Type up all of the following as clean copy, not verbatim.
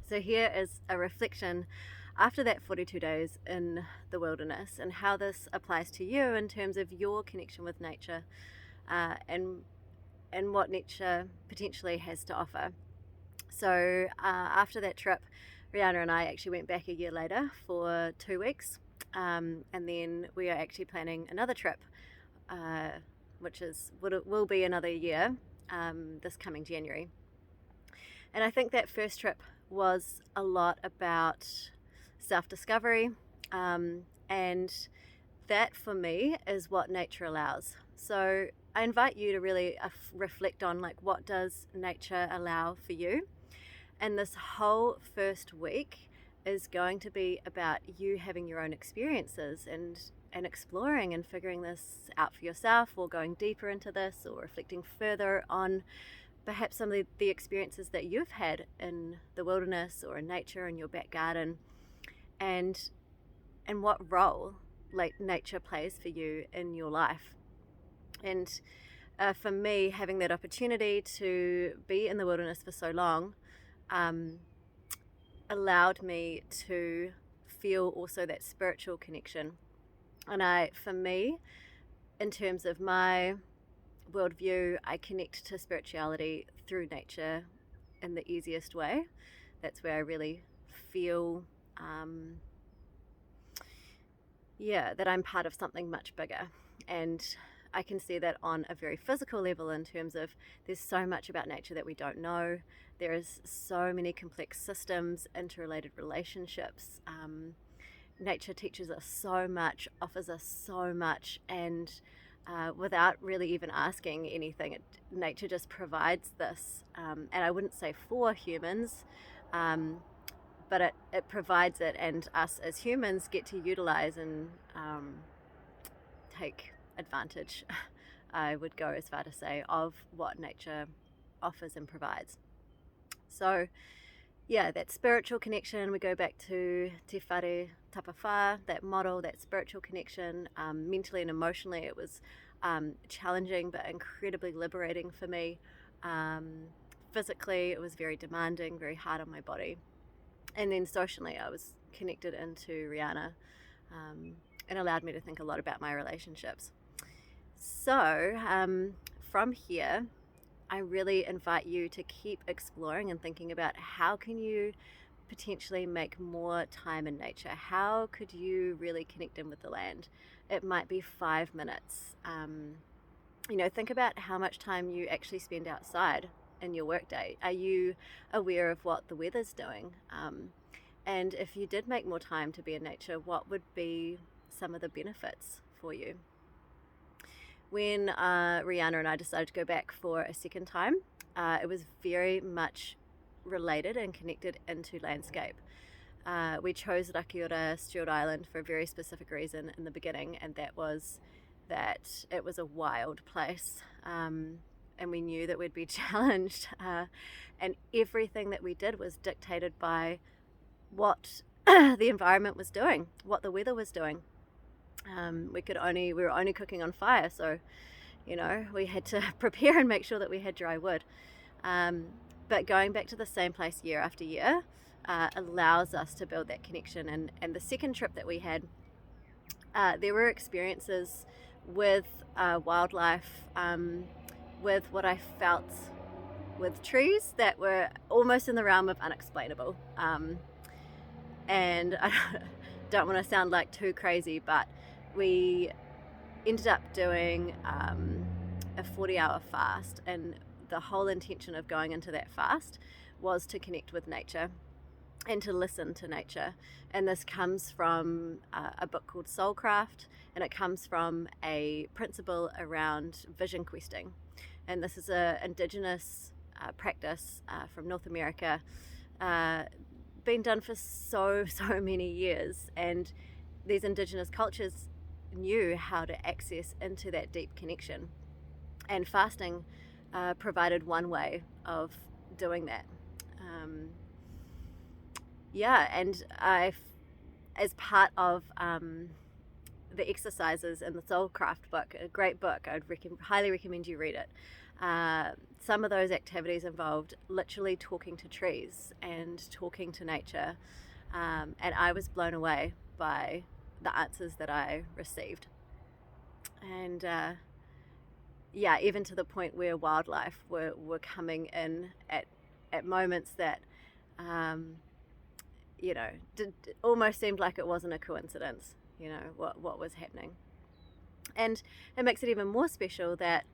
So here is a reflection after that 42 days in the wilderness and how this applies to you in terms of your connection with nature, and what nature potentially has to offer. So after that trip, Rihanna and I actually went back a year later for 2 weeks, and then we are actually planning another trip, which will be another year, this coming January. And I think that first trip was a lot about self-discovery, and that for me is what nature allows. So I invite you to really reflect on, like, what does nature allow for you? And this whole first week is going to be about you having your own experiences and exploring and figuring this out for yourself, or going deeper into this, or reflecting further on perhaps some of the experiences that you've had in the wilderness or in nature in your back garden, and what role like nature plays for you in your life. And for me, having that opportunity to be in the wilderness for so long allowed me to feel also that spiritual connection. And for me, in terms of my worldview, I connect to spirituality through nature in the easiest way. That's where I really feel that I'm part of something much bigger. And I can see that on a very physical level, in terms of there's so much about nature that we don't know. There is so many complex systems, interrelated relationships. Nature teaches us so much, offers us so much, and without really even asking anything, nature just provides this. And I wouldn't say for humans, but it provides it, and us as humans get to utilize and take advantage, I would go as far to say, of what nature offers and provides. So yeah, that spiritual connection, we go back to Te Whare Tapawha, that model, that spiritual connection. Mentally and emotionally, it was challenging but incredibly liberating for me. Physically, it was very demanding, very hard on my body. And then socially, I was connected into Rihanna, and allowed me to think a lot about my relationships. So from here, I really invite you to keep exploring and thinking about how can you potentially make more time in nature. How could you really connect in with the land? It might be 5 minutes. Think about how much time you actually spend outside in your workday. Are you aware of what the weather's doing? And if you did make more time to be in nature, what would be some of the benefits for you? When Rihanna and I decided to go back for a second time, it was very much related and connected into landscape. We chose Rakiura, Stewart Island, for a very specific reason in the beginning, and that was that it was a wild place, and we knew that we'd be challenged, and everything that we did was dictated by what the environment was doing, what the weather was doing. We were only cooking on fire, so we had to prepare and make sure that we had dry wood. But going back to the same place year after year allows us to build that connection. And the second trip that we had, there were experiences with wildlife, with what I felt with trees that were almost in the realm of unexplainable. And I don't want to sound like too crazy, but we ended up doing a 40-hour fast, and the whole intention of going into that fast was to connect with nature and to listen to nature. And this comes from a book called Soulcraft, and it comes from a principle around vision questing. And this is an indigenous practice from North America, been done for so many years, and these indigenous cultures knew how to access into that deep connection, and fasting provided one way of doing that. And as part of the exercises in the Soulcraft book, a great book, I'd highly recommend you read it. Some of those activities involved literally talking to trees and talking to nature. And I was blown away by the answers that I received. And yeah, even to the point where wildlife were coming in at moments that, um, almost seemed like it wasn't a coincidence, what was happening. And it makes it even more special that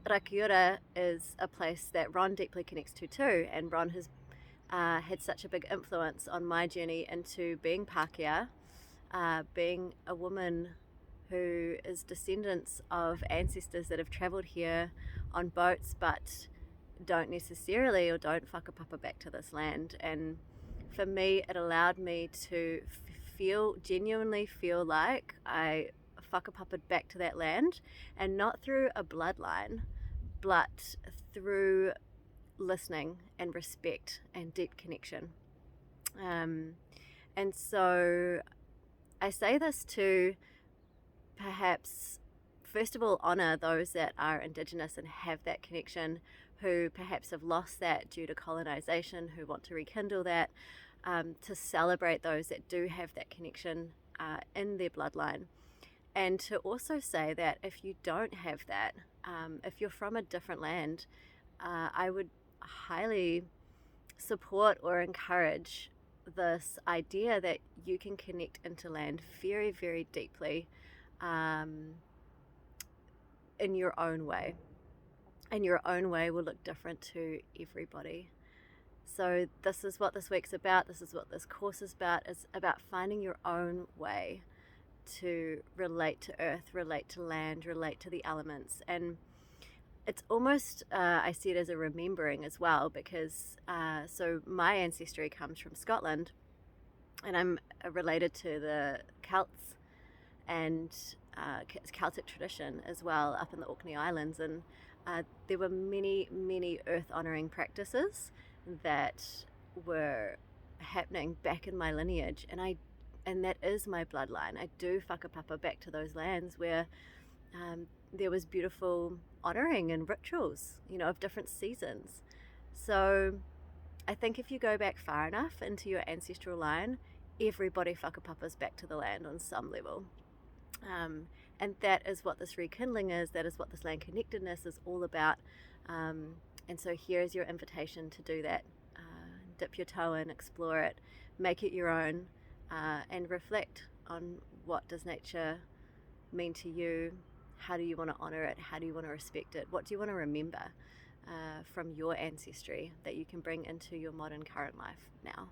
Rakiura is a place that Ron deeply connects to too, and Ron has had such a big influence on my journey into being Pākehā, being a woman who is descendants of ancestors that have travelled here on boats but don't necessarily or don't whakapapa back to this land. And for me, it allowed me to genuinely feel like I whakapapaed back to that land, and not through a bloodline, but through listening and respect and deep connection. And so I say this to perhaps, first of all, honour those that are Indigenous and have that connection, who perhaps have lost that due to colonisation, who want to rekindle that, to celebrate those that do have that connection in their bloodline. And to also say that if you don't have that, if you're from a different land, I would highly support or encourage this idea that you can connect into land very, very deeply in your own way. And your own way will look different to everybody. So this is what this week's about. This is what this course is about. It's about finding your own way to relate to earth, relate to land, relate to the elements. And it's almost, I see it as a remembering as well, because so my ancestry comes from Scotland, and I'm related to the Celts and Celtic tradition as well up in the Orkney Islands. And there were many, many earth honouring practices that were happening back in my lineage, and that is my bloodline. I do whakapapa back to those lands where there was beautiful honouring and rituals, of different seasons. So I think if you go back far enough into your ancestral line, everybody whakapapas back to the land on some level. And that is what this rekindling is. That is what this land connectedness is all about. And so here is your invitation to do that. Dip your toe in, explore it, make it your own, and reflect on what does nature mean to you. How do you want to honour it? How do you want to respect it? What do you want to remember from your ancestry that you can bring into your modern current life now?